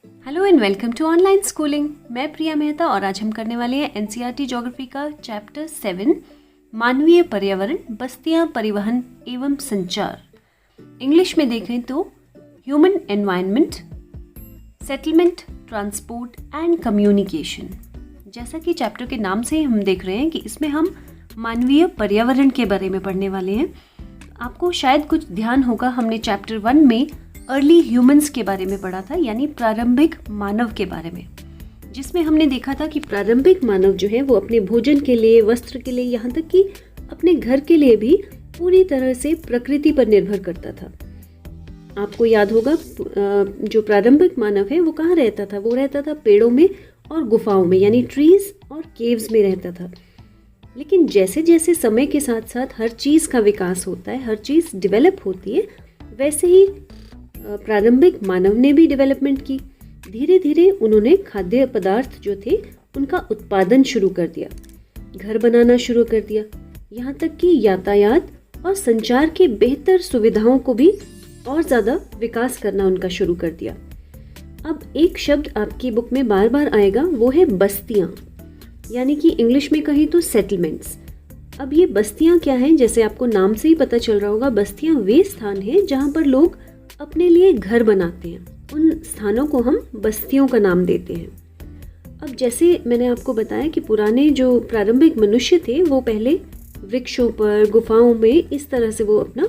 Hello and welcome to online schooling. मैं प्रिया मेहता और आज हम करने वाले हैं एनसीईआरटी ज्योग्राफी का चैप्टर 7 मानवीय पर्यावरण, बस्तियां, परिवहन एवं संचार। इंग्लिश में देखें तो human environment, settlement, transport and communication. जैसा कि चैप्टर के नाम से हम देख रहे हैं कि इसमें हम मानवीय पर्यावरण के बारे में पढ़ने वाले हैं। आपको शायद कुछ ध्यान होगा, हमने चैप्टर 1 में अर्ली ह्यूमंस के बारे में पढ़ा था, यानी प्रारंभिक मानव के बारे में, जिसमें हमने देखा था कि प्रारंभिक मानव जो है वो अपने भोजन के लिए, वस्त्र के लिए, यहाँ तक कि अपने घर के लिए भी पूरी तरह से प्रकृति पर निर्भर करता था। आपको याद होगा जो प्रारंभिक मानव है वो कहाँ रहता था? वो रहता था पेड़ों में और गुफाओं में, यानी ट्रीज और केव्स में रहता था। लेकिन जैसे जैसे समय के साथ साथ हर चीज़ का विकास होता है, हर चीज़ डेवलप होती है, वैसे ही प्रारंभिक मानव ने भी डेवलपमेंट की। धीरे धीरे उन्होंने खाद्य पदार्थ जो थे उनका उत्पादन शुरू कर दिया, घर बनाना शुरू कर दिया, यहाँ तक कि यातायात और संचार के बेहतर सुविधाओं को भी और ज़्यादा विकास करना उनका शुरू कर दिया। अब एक शब्द आपकी बुक में बार बार आएगा, वो है बस्तियाँ, यानी कि इंग्लिश में कहें तो सेटलमेंट्स। अब ये बस्तियाँ क्या हैं? जैसे आपको नाम से ही पता चल रहा होगा, बस्तियाँ वे स्थान हैं जहाँ पर लोग अपने लिए घर बनाते हैं। उन स्थानों को हम बस्तियों का नाम देते हैं। अब जैसे मैंने आपको बताया कि पुराने जो प्रारंभिक मनुष्य थे वो पहले वृक्षों पर, गुफाओं में इस तरह से वो अपना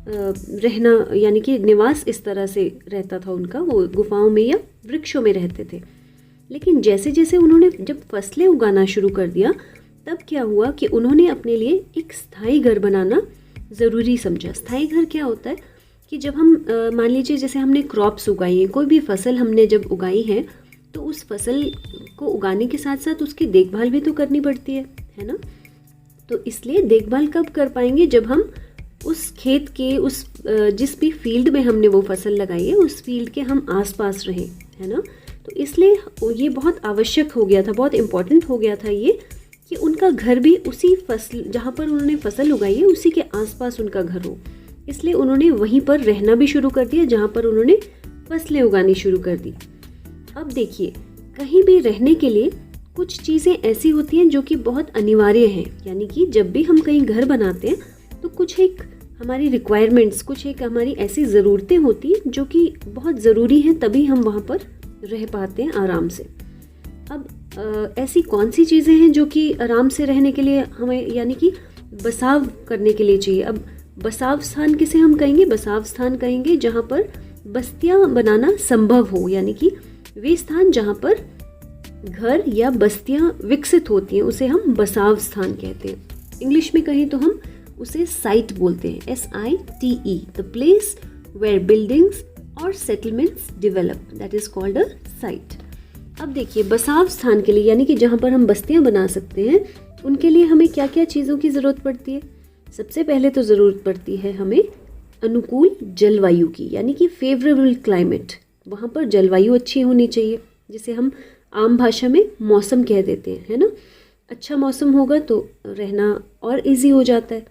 रहना, यानी कि निवास इस तरह से रहता था उनका, वो गुफाओं में या वृक्षों में रहते थे। लेकिन जैसे जैसे उन्होंने जब फसलें उगाना शुरू कर दिया, तब क्या हुआ कि उन्होंने अपने लिए एक स्थायी घर बनाना ज़रूरी समझा। स्थायी घर क्या होता है कि जब हम मान लीजिए जैसे हमने क्रॉप्स उगाई हैं, कोई भी फसल हमने जब उगाई है, तो उस फसल को उगाने के साथ साथ उसकी देखभाल भी तो करनी पड़ती है ना? तो इसलिए देखभाल कब कर पाएंगे? जब हम उस खेत के, उस जिस भी फील्ड में हमने वो फसल लगाई है, उस फील्ड के हम आसपास रहें, है ना? तो इसलिए ये बहुत आवश्यक हो गया था, बहुत इम्पोर्टेंट हो गया था ये, कि उनका घर भी उसी फसल, जहाँ पर उन्होंने फसल उगाई है उसी के आसपास उनका घर हो। इसलिए उन्होंने वहीं पर रहना भी शुरू कर दिया जहाँ पर उन्होंने फसलें उगानी शुरू कर दी। अब देखिए, कहीं भी रहने के लिए कुछ चीज़ें ऐसी होती हैं जो कि बहुत अनिवार्य हैं, यानी कि जब भी हम कहीं घर बनाते हैं तो कुछ एक हमारी रिक्वायरमेंट्स, कुछ एक हमारी ऐसी ज़रूरतें होती हैं जो कि बहुत ज़रूरी हैं, तभी हम वहाँ पर रह पाते हैं आराम से। अब ऐसी कौन सी चीज़ें हैं जो कि आराम से रहने के लिए हमें, यानी कि बसाव करने के लिए चाहिए? अब बसाव स्थान किसे हम कहेंगे? बसाव स्थान कहेंगे जहाँ पर बस्तियाँ बनाना संभव हो, यानी कि वे स्थान जहाँ पर घर या बस्तियाँ विकसित होती हैं उसे हम बसाव स्थान कहते हैं। इंग्लिश में कहें तो हम उसे साइट बोलते हैं, SITE, the place where buildings और settlements develop, that is called a site. अब देखिए, बसाव स्थान के लिए, यानी कि जहाँ पर हम बस्तियाँ बना सकते हैं, उनके लिए हमें क्या क्या चीज़ों की ज़रूरत पड़ती है? सबसे पहले तो ज़रूरत पड़ती है हमें अनुकूल जलवायु की, यानी कि फेवरेबल क्लाइमेट। वहाँ पर जलवायु अच्छी होनी चाहिए, जिसे हम आम भाषा में मौसम कह देते हैं, है ना? अच्छा मौसम होगा तो रहना और इजी हो जाता है।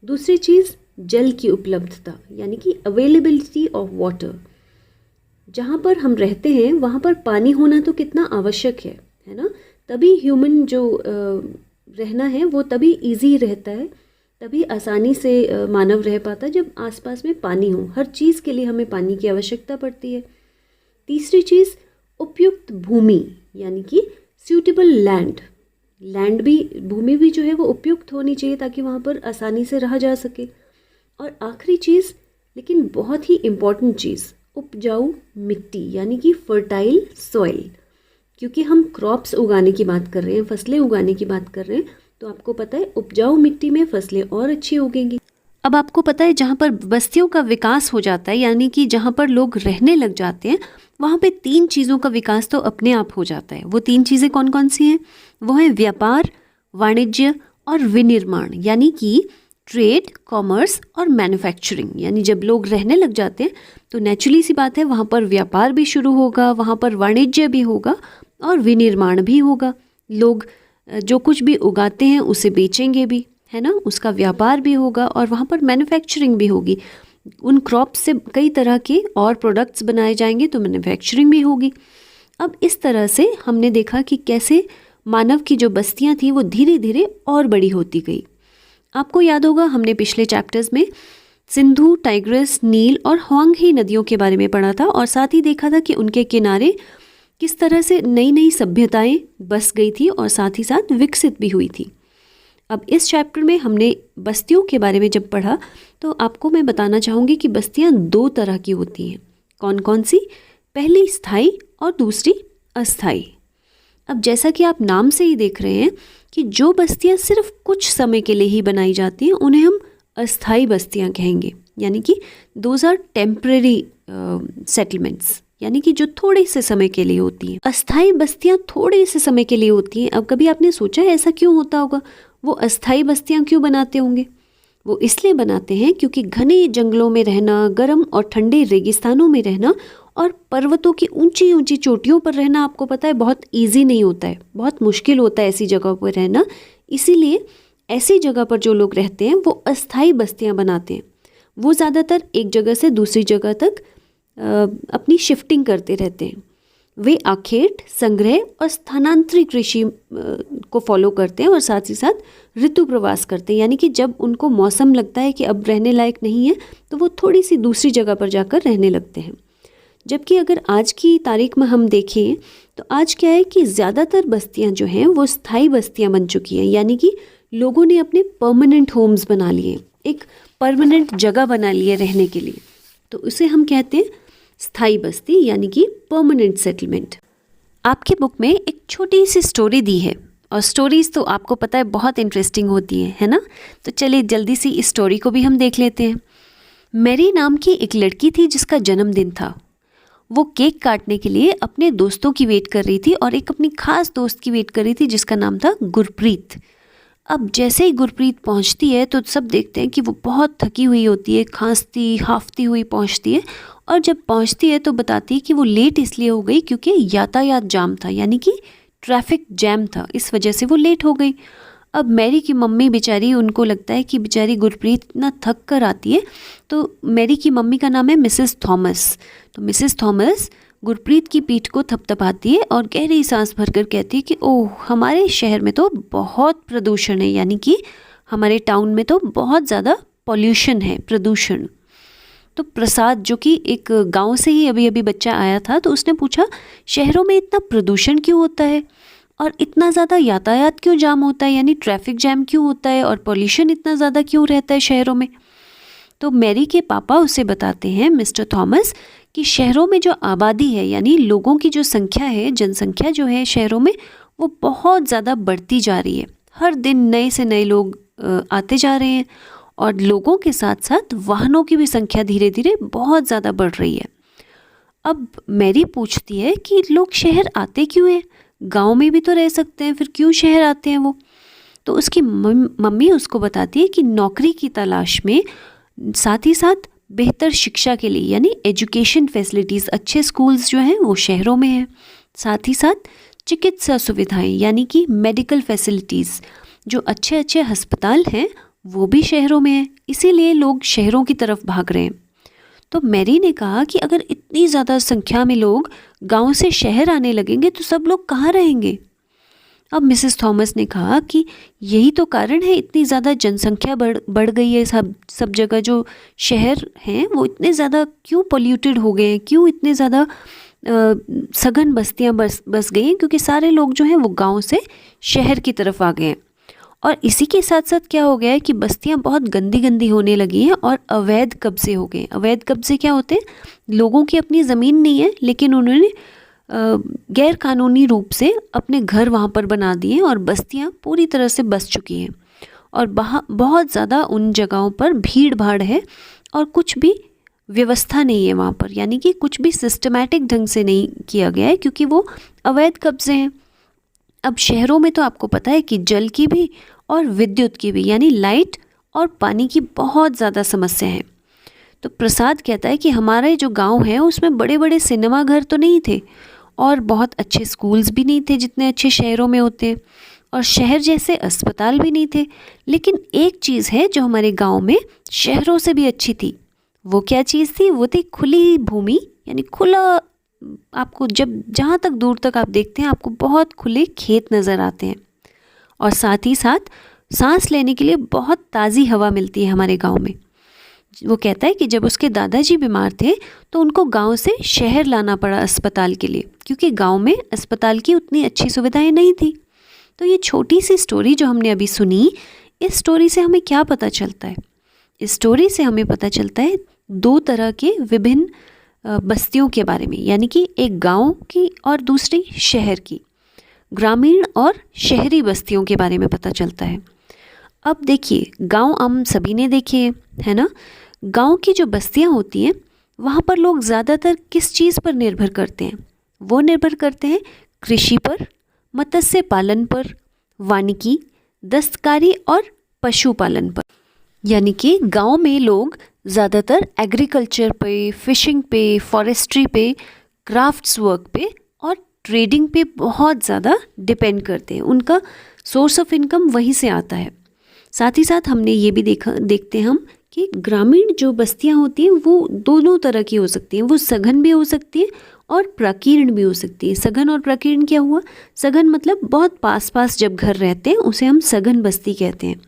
दूसरी चीज़ जल की उपलब्धता, यानी कि अवेलेबिलिटी ऑफ वाटर। जहाँ पर हम रहते हैं वहाँ पर पानी होना तो कितना आवश्यक है ना? तभी ह्यूमन जो रहना है वो तभी इजी रहता है, तभी आसानी से मानव रह पाता है जब आसपास में पानी हो। हर चीज़ के लिए हमें पानी की आवश्यकता पड़ती है। तीसरी चीज़ उपयुक्त भूमि, यानी कि सूटेबल लैंड। लैंड भी, भूमि भी जो है वो उपयुक्त होनी चाहिए ताकि वहाँ पर आसानी से रहा जा सके। और आखिरी चीज़, लेकिन बहुत ही इम्पॉर्टेंट चीज़, उपजाऊ मिट्टी, यानी कि फर्टाइल सॉइल। क्योंकि हम क्रॉप्स उगाने की बात कर रहे हैं, फसलें उगाने की बात कर रहे हैं, तो आपको पता है उपजाऊ मिट्टी में फसलें और अच्छी उगेंगी। अब आपको पता है जहाँ पर बस्तियों का विकास हो जाता है, यानी कि जहाँ पर लोग रहने लग जाते हैं, वहाँ पे 3 चीज़ों का विकास तो अपने आप हो जाता है। वो 3 चीज़ें कौन कौन सी हैं? वो है व्यापार, वाणिज्य और विनिर्माण, यानी कि ट्रेड, कॉमर्स और मैन्युफैक्चरिंग। यानी जब लोग रहने लग जाते हैं तो नेचुरली सी बात है, वहाँ पर व्यापार भी शुरू होगा, वहाँ पर वाणिज्य भी होगा और विनिर्माण भी होगा। लोग जो कुछ भी उगाते हैं उसे बेचेंगे भी, है ना? उसका व्यापार भी होगा और वहाँ पर मैन्युफैक्चरिंग भी होगी। उन क्रॉप से कई तरह के और प्रोडक्ट्स बनाए जाएंगे तो मैन्युफैक्चरिंग भी होगी। अब इस तरह से हमने देखा कि कैसे मानव की जो बस्तियां थी वो धीरे धीरे और बड़ी होती गई। आपको याद होगा हमने पिछले चैप्टर्स में सिंधु, टाइग्रिस, नील और होंगही नदियों के बारे में पढ़ा था और साथ ही देखा था कि उनके किनारे किस तरह से नई नई सभ्यताएं बस गई थी और साथ ही साथ विकसित भी हुई थी। अब इस चैप्टर में हमने बस्तियों के बारे में जब पढ़ा तो आपको मैं बताना चाहूँगी कि बस्तियाँ दो तरह की होती हैं। कौन कौन सी? पहली स्थायी और दूसरी अस्थायी। अब जैसा कि आप नाम से ही देख रहे हैं कि जो बस्तियाँ सिर्फ कुछ समय के लिए ही बनाई जाती हैं उन्हें हम अस्थायी बस्तियाँ कहेंगे, यानी कि दोज आर टेम्परेरी सेटलमेंट्स, यानी कि जो थोड़े से समय के लिए होती हैं। अस्थायी बस्तियां थोड़े से समय के लिए होती हैं। अब कभी आपने सोचा है ऐसा क्यों होता होगा? वो अस्थायी बस्तियां क्यों बनाते होंगे? वो इसलिए बनाते हैं क्योंकि घने जंगलों में रहना, गर्म और ठंडे रेगिस्तानों में रहना और पर्वतों की ऊंची ऊंची चोटियों पर रहना आपको पता है बहुत ईजी नहीं होता है, बहुत मुश्किल होता है ऐसी जगह पर रहना। इसीलिए ऐसी जगह पर जो लोग रहते हैं वो अस्थायी बस्तियां बनाते हैं। वो ज़्यादातर एक जगह से दूसरी जगह तक अपनी शिफ्टिंग करते रहते हैं। वे आखेट, संग्रह और स्थानांतरित कृषि को फॉलो करते हैं और साथ ही साथ ऋतु प्रवास करते हैं, यानी कि जब उनको मौसम लगता है कि अब रहने लायक नहीं है तो वो थोड़ी सी दूसरी जगह पर जाकर रहने लगते हैं। जबकि अगर आज की तारीख में हम देखें तो आज क्या है कि ज़्यादातर बस्तियां जो हैं वो स्थायी बस्तियां बन चुकी हैं, यानी कि लोगों ने अपने परमानेंट होम्स बना लिए, एक परमानेंट जगह बना ली है रहने के लिए। तो उसे हम कहते हैं स्थायी बस्ती, यानी कि परमानेंट सेटलमेंट। आपकी बुक में एक छोटी सी स्टोरी दी है और स्टोरीज तो आपको पता है बहुत इंटरेस्टिंग होती है ना? तो चलिए जल्दी सी इस स्टोरी को भी हम देख लेते हैं। मैरी नाम की एक लड़की थी जिसका जन्मदिन था। वो केक काटने के लिए अपने दोस्तों की वेट कर रही थी और एक अपनी खास दोस्त की वेट कर रही थी जिसका नाम था गुरप्रीत। अब जैसे ही गुरप्रीत पहुंचती है तो सब देखते हैं कि वो बहुत थकी हुई होती है, खांसती हाफती हुई पहुंचती है और जब पहुंचती है तो बताती है कि वो लेट इसलिए हो गई क्योंकि यातायात जाम था, यानी कि ट्रैफिक जैम था, इस वजह से वो लेट हो गई। अब मैरी की मम्मी बेचारी, उनको लगता है कि बेचारी गुरप्रीत इतना थक कर आती है, तो मैरी की मम्मी का नाम है मिसेस थॉमस। तो मिसेस थॉमस गुरप्रीत की पीठ को थपथपाती है और गहरी सांस भरकर कहती है कि ओह, हमारे शहर में तो बहुत प्रदूषण है, यानी कि हमारे टाउन में तो बहुत ज़्यादा पॉल्यूशन है, प्रदूषण। तो प्रसाद, जो कि एक गांव से ही अभी अभी बच्चा आया था, तो उसने पूछा शहरों में इतना प्रदूषण क्यों होता है और इतना ज़्यादा यातायात क्यों जाम होता है, यानी ट्रैफिक जैम क्यों होता है और पॉल्यूशन इतना ज़्यादा क्यों रहता है शहरों में? तो मैरी के पापा उसे बताते हैं, मिस्टर थॉमस, कि शहरों में जो आबादी है, यानी लोगों की जो संख्या है, जनसंख्या जो है शहरों में, वो बहुत ज़्यादा बढ़ती जा रही है। हर दिन नए से नए लोग आते जा रहे हैं और लोगों के साथ साथ वाहनों की भी संख्या धीरे धीरे बहुत ज़्यादा बढ़ रही है। अब मैरी पूछती है कि लोग शहर आते क्यों हैं, गांव में भी तो रह सकते हैं, फिर क्यों शहर आते हैं वो? तो उसकी मम्मी उसको बताती है कि नौकरी की तलाश में, साथ ही साथ बेहतर शिक्षा के लिए, यानी एजुकेशन फैसिलिटीज़, अच्छे स्कूल्स जो हैं वो शहरों में हैं, साथ ही साथ चिकित्सा सुविधाएं, यानी कि मेडिकल फैसिलिटीज़, जो अच्छे अच्छे अस्पताल हैं वो भी शहरों में हैं, इसीलिए लोग शहरों की तरफ भाग रहे हैं। तो मैरी ने कहा कि अगर इतनी ज़्यादा संख्या में लोग गांव से शहर आने लगेंगे तो सब लोग कहाँ रहेंगे? अब मिसेस थॉमस ने कहा कि यही तो कारण है, इतनी ज़्यादा जनसंख्या बढ़ गई है, सब जगह जो शहर हैं वो इतने ज़्यादा क्यों पॉल्यूटेड हो गए हैं, क्यों इतने ज़्यादा सघन बस्तियां बस गई हैं, क्योंकि सारे लोग जो हैं वो गांव से शहर की तरफ आ गए हैं। और इसी के साथ साथ क्या हो गया है कि बस्तियां बहुत गंदी गंदी होने लगी हैं और अवैध कब्जे हो गए। अवैध कब्जे क्या होते हैं? लोगों की अपनी ज़मीन नहीं है लेकिन उन्होंने गैर कानूनी रूप से अपने घर वहाँ पर बना दिए और बस्तियाँ पूरी तरह से बस चुकी हैं और बहुत ज़्यादा उन जगहों पर भीड़ भाड़ है और कुछ भी व्यवस्था नहीं है वहाँ पर, यानी कि कुछ भी सिस्टमैटिक ढंग से नहीं किया गया है क्योंकि वो अवैध कब्जे हैं। अब शहरों में तो आपको पता है कि जल की भी और विद्युत की भी, यानी लाइट और पानी की बहुत ज़्यादा समस्या है। तो प्रसाद कहता है कि हमारे जो गांव है उसमें बड़े बड़े सिनेमा घर तो नहीं थे और बहुत अच्छे स्कूल्स भी नहीं थे जितने अच्छे शहरों में होते हैं, और शहर जैसे अस्पताल भी नहीं थे। लेकिन एक चीज़ है जो हमारे गांव में शहरों से भी अच्छी थी, वो क्या चीज़ थी? वो थी खुली भूमि, यानी खुला। आपको जब जहाँ तक दूर तक आप देखते हैं आपको बहुत खुले खेत नज़र आते हैं, और साथ ही साथ सांस लेने के लिए बहुत ताज़ी हवा मिलती है हमारे गांव में। वो कहता है कि जब उसके दादाजी बीमार थे तो उनको गांव से शहर लाना पड़ा अस्पताल के लिए, क्योंकि गांव में अस्पताल की उतनी अच्छी सुविधाएं नहीं थी। तो ये छोटी सी स्टोरी जो हमने अभी सुनी, इस स्टोरी से हमें क्या पता चलता है? इस स्टोरी से हमें पता चलता है दो तरह के विभिन्न बस्तियों के बारे में, यानी कि एक गांव की और दूसरी शहर की। ग्रामीण और शहरी बस्तियों के बारे में पता चलता है। अब देखिए, गांव हम सभी ने देखे हैं, है ना? गांव की जो बस्तियां होती हैं वहाँ पर लोग ज़्यादातर किस चीज़ पर निर्भर करते हैं? वो निर्भर करते हैं कृषि पर, मत्स्य पालन पर, वानिकी, दस्तकारी और पशुपालन पर। यानी कि गांव में लोग ज़्यादातर एग्रीकल्चर पे, फिशिंग पे, फॉरेस्ट्री पे, क्राफ्ट्स वर्क पे और ट्रेडिंग पे बहुत ज़्यादा डिपेंड करते हैं। उनका सोर्स ऑफ इनकम वहीं से आता है। साथ ही साथ हमने ये भी देखते हैं हम कि ग्रामीण जो बस्तियां होती हैं वो दोनों तरह की हो सकती हैं। वो सघन भी हो सकती है और प्राकीर्ण भी हो सकती है। सघन और प्राकीर्ण क्या हुआ? सघन मतलब बहुत पास पास जब घर रहते हैं उसे हम सघन बस्ती कहते हैं।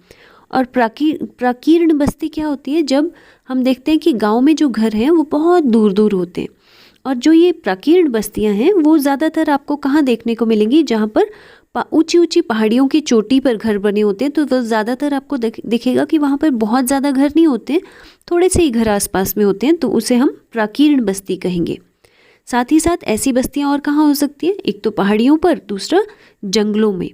और प्राकीर्ण बस्ती क्या होती है? जब हम देखते हैं कि गांव में जो घर हैं वो बहुत दूर दूर होते हैं। और जो ये प्राकीर्ण बस्तियां हैं वो ज़्यादातर आपको कहाँ देखने को मिलेंगी? जहाँ पर ऊंची ऊंची पहाड़ियों की चोटी पर घर बने होते हैं। तो वो ज़्यादातर आपको दिखेगा कि वहाँ पर बहुत ज़्यादा घर नहीं होते, थोड़े से ही घर आसपास में होते हैं, तो उसे हम प्राकीर्ण बस्ती कहेंगे। साथ ही साथ ऐसी बस्तियाँ और कहाँ हो सकती हैं? एक तो पहाड़ियों पर, दूसरा जंगलों में,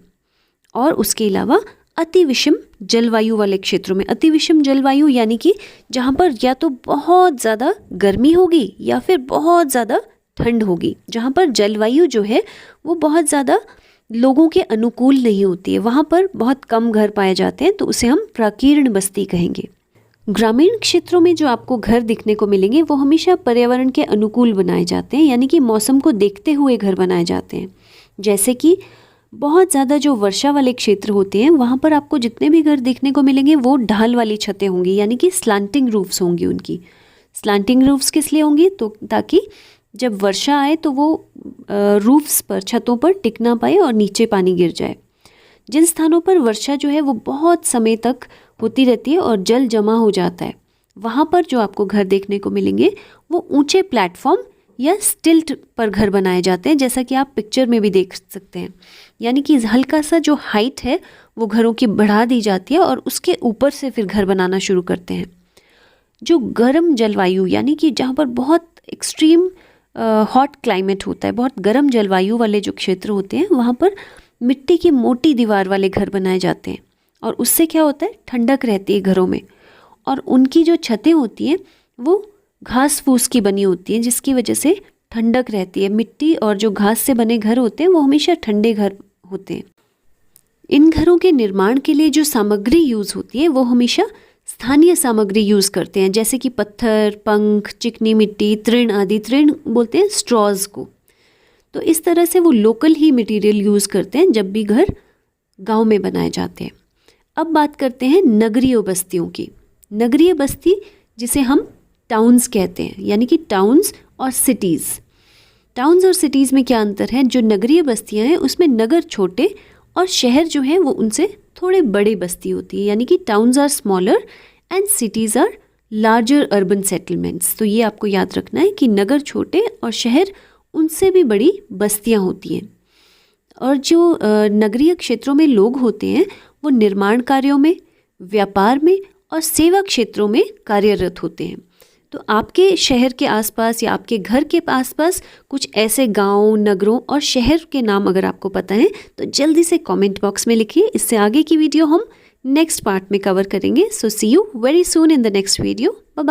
और उसके अलावा अति विषम जलवायु वाले क्षेत्रों में। अति विषम जलवायु यानी कि जहाँ पर या तो बहुत ज़्यादा गर्मी होगी या फिर बहुत ज़्यादा ठंड होगी, जहाँ पर जलवायु जो है वो बहुत ज़्यादा लोगों के अनुकूल नहीं होती है, वहाँ पर बहुत कम घर पाए जाते हैं, तो उसे हम प्राकीर्ण बस्ती कहेंगे। ग्रामीण क्षेत्रों में जो आपको घर दिखने को मिलेंगे वो हमेशा पर्यावरण के अनुकूल बनाए जाते हैं, यानी कि मौसम को देखते हुए घर बनाए जाते हैं। जैसे कि बहुत ज़्यादा जो वर्षा वाले क्षेत्र होते हैं वहाँ पर आपको जितने भी घर देखने को मिलेंगे वो ढाल वाली छतें होंगी, यानी कि स्लांटिंग रूफ्स होंगी उनकी। स्लांटिंग रूफ्स किस लिए होंगी? तो ताकि जब वर्षा आए तो वो रूफ्स पर, छतों पर टिक ना पाए और नीचे पानी गिर जाए। जिन स्थानों पर वर्षा जो है वो बहुत समय तक होती रहती है और जल जमा हो जाता है, वहाँ पर जो आपको घर देखने को मिलेंगे वो ऊंचे प्लेटफॉर्म या स्टिल्ट पर घर बनाए जाते हैं, जैसा कि आप पिक्चर में भी देख सकते हैं। यानी कि हल्का सा जो हाइट है वो घरों की बढ़ा दी जाती है और उसके ऊपर से फिर घर बनाना शुरू करते हैं। जो गर्म जलवायु, यानी कि जहाँ पर बहुत एक्सट्रीम हॉट क्लाइमेट होता है, बहुत गर्म जलवायु वाले जो क्षेत्र होते हैं वहाँ पर मिट्टी की मोटी दीवार वाले घर बनाए जाते हैं, और उससे क्या होता है? ठंडक रहती है घरों में। और उनकी जो छतें होती हैं वो घास फूस की बनी होती हैं, जिसकी वजह से ठंडक रहती है। मिट्टी और जो घास से बने घर होते हैं वो हमेशा ठंडे घर होते हैं। इन घरों के निर्माण के लिए जो सामग्री यूज़ होती है वो हमेशा स्थानीय सामग्री यूज़ करते हैं, जैसे कि पत्थर, पंख, चिकनी मिट्टी, तृण आदि। तृण बोलते हैं स्ट्रॉज को। तो इस तरह से वो लोकल ही मटेरियल यूज़ करते हैं जब भी घर गांव में बनाए जाते हैं। अब बात करते हैं नगरीय बस्तियों की। नगरीय बस्ती जिसे हम टाउन्स कहते हैं, यानी कि टाउन्स और सिटीज़। टाउन्स और सिटीज़ में क्या अंतर है? जो नगरीय बस्तियां हैं उसमें नगर छोटे और शहर जो हैं वो उनसे थोड़े बड़े बस्ती होती है, यानी कि towns are smaller and cities are larger urban settlements. तो ये आपको याद रखना है कि नगर छोटे और शहर उनसे भी बड़ी बस्तियां होती हैं। और जो नगरीय क्षेत्रों में लोग होते हैं वो निर्माण कार्यों में, व्यापार में और सेवा क्षेत्रों में कार्यरत होते हैं। तो आपके शहर के आसपास या आपके घर के आसपास कुछ ऐसे गांव, नगरों और शहर के नाम अगर आपको पता है तो जल्दी से कमेंट बॉक्स में लिखिए। इससे आगे की वीडियो हम नेक्स्ट पार्ट में कवर करेंगे। So see you very soon in the next video. Bye bye.